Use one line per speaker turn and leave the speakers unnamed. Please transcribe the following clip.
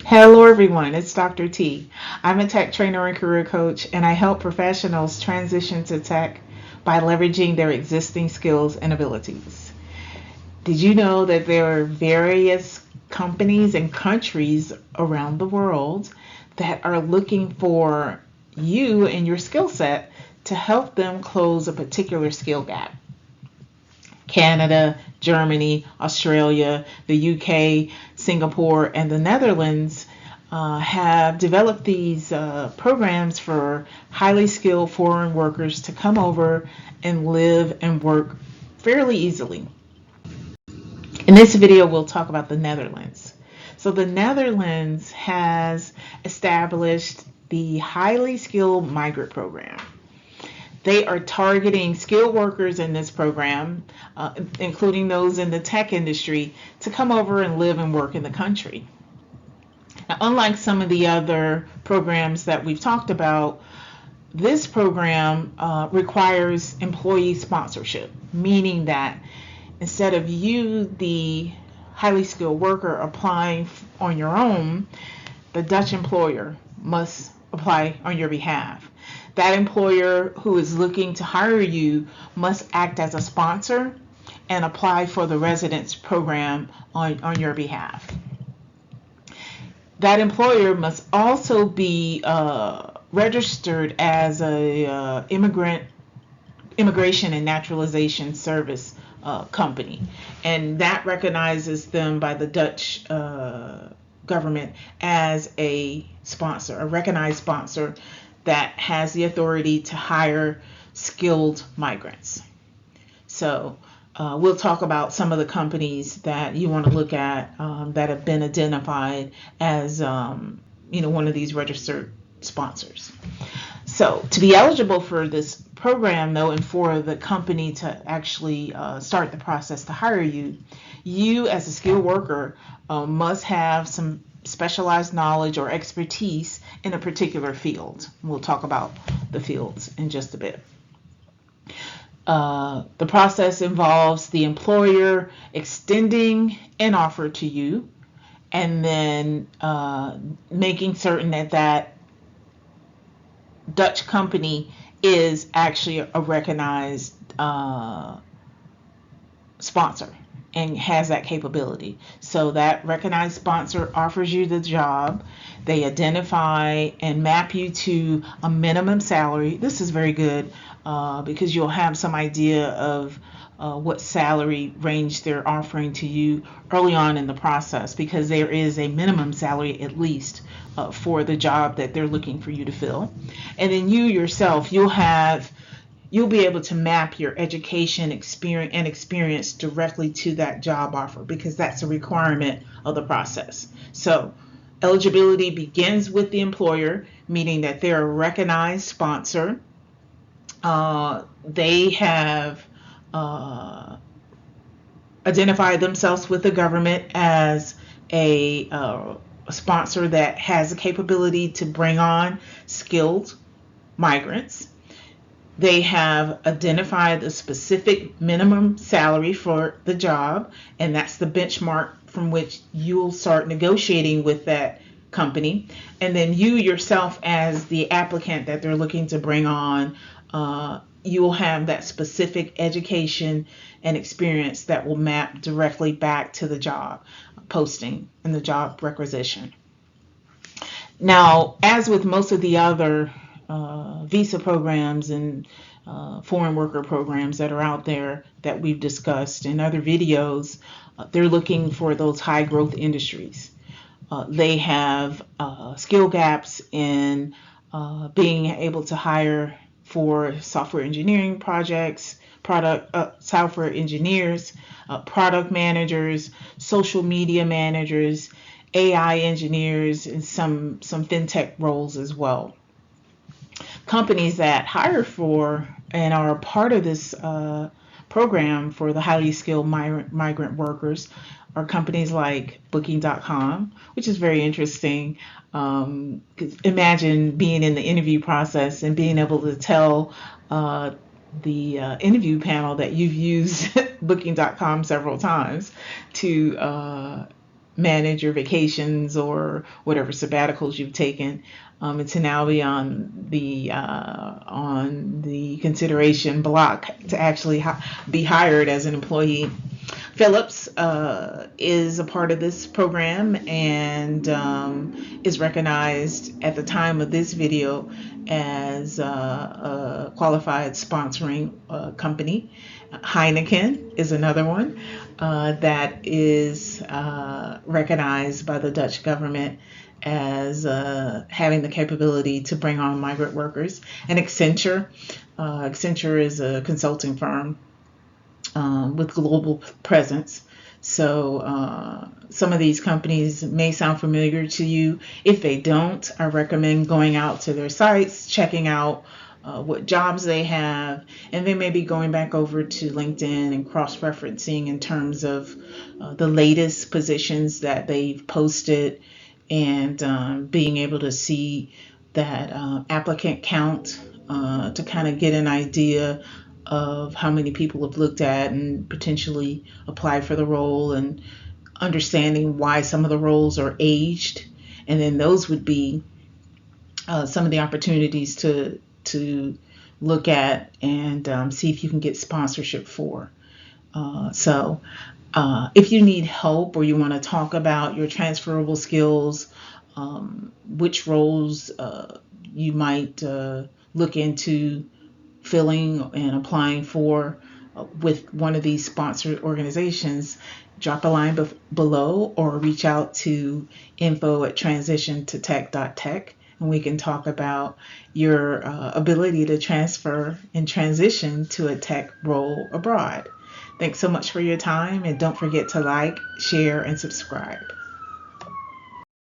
Hello, everyone. It's Dr. T. I'm a tech trainer and career coach, and I help professionals transition to tech by leveraging their existing skills and abilities. Did you know that there are various companies and countries around the world that are looking for you and your skill set to help them close a particular skill gap? Canada, Germany, Australia, the UK, Singapore, and the Netherlands have developed these programs for highly skilled foreign workers to come over and live and work fairly easily. In this video, we'll talk about the Netherlands. So the Netherlands has established the highly skilled migrant program. They are targeting skilled workers in this program, including those in the tech industry, to come over and live and work in the country. Now, unlike some of the other programs that we've talked about, this program requires employee sponsorship, meaning that instead of you, the highly skilled worker, applying on your own, the Dutch employer must apply on your behalf. That employer who is looking to hire you must act as a sponsor and apply for the residence program on your behalf. That employer must also be registered as a immigration and naturalization service company, and that recognizes them by the Dutch government as a sponsor, a recognized sponsor that has the authority to hire skilled migrants. So we'll talk about some of the companies that you want to look at that have been identified as one of these registered sponsors. So to be eligible for this program, though, and for the company to actually start the process to hire you, you as a skilled worker must have some specialized knowledge or expertise in a particular field. We'll talk about the fields in just a bit. The process involves the employer extending an offer to you and then making certain that Dutch company is actually a recognized sponsor and has that capability. So that recognized sponsor offers you the job. They identify and map you to a minimum salary. This is very good because you'll have some idea of what salary range they're offering to you early on in the process, because there is a minimum salary at least for the job that they're looking for you to fill. And then you yourself, you'll be able to map your education experience directly to that job offer, because that's a requirement of the process. So eligibility begins with the employer, meaning that they're a recognized sponsor. They have identified themselves with the government as a sponsor that has the capability to bring on skilled migrants. They have identified the specific minimum salary for the job, and that's the benchmark from which you'll start negotiating with that company. And then you yourself, as the applicant that they're looking to bring on, you'll have that specific education and experience that will map directly back to the job posting and the job requisition. Now, as with most of the other visa programs and foreign worker programs that are out there that we've discussed in other videos, they're looking for those high growth industries. They have skill gaps in being able to hire for software engineering projects, software engineers, product managers, social media managers, AI engineers, and some fintech roles as well. Companies that hire for and are a part of this program for the highly skilled migrant workers are companies like Booking.com, which is very interesting. 'Cause imagine being in the interview process and being able to tell the interview panel that you've used Booking.com several times to manage your vacations or whatever sabbaticals you've taken, and to now be on the consideration block to actually be hired as an employee. Phillips is a part of this program and is recognized at the time of this video as a qualified sponsoring company. Heineken is another one that is recognized by the Dutch government as having the capability to bring on migrant workers. And Accenture is a consulting firm with global presence. So some of these companies may sound familiar to you. If they don't, I recommend going out to their sites, checking out what jobs they have, and then maybe going back over to LinkedIn and cross-referencing in terms of the latest positions that they've posted, and being able to see that applicant count to kind of get an idea of how many people have looked at and potentially applied for the role, and understanding why some of the roles are aged. And then those would be some of the opportunities to look at and see if you can get sponsorship for. So if you need help or you want to talk about your transferable skills, which roles you might look into filling and applying for with one of these sponsored organizations, drop a line below or reach out to info@transitiontotech.tech, and we can talk about your ability to transfer and transition to a tech role abroad. Thanks so much for your time, and don't forget to like, share, and subscribe.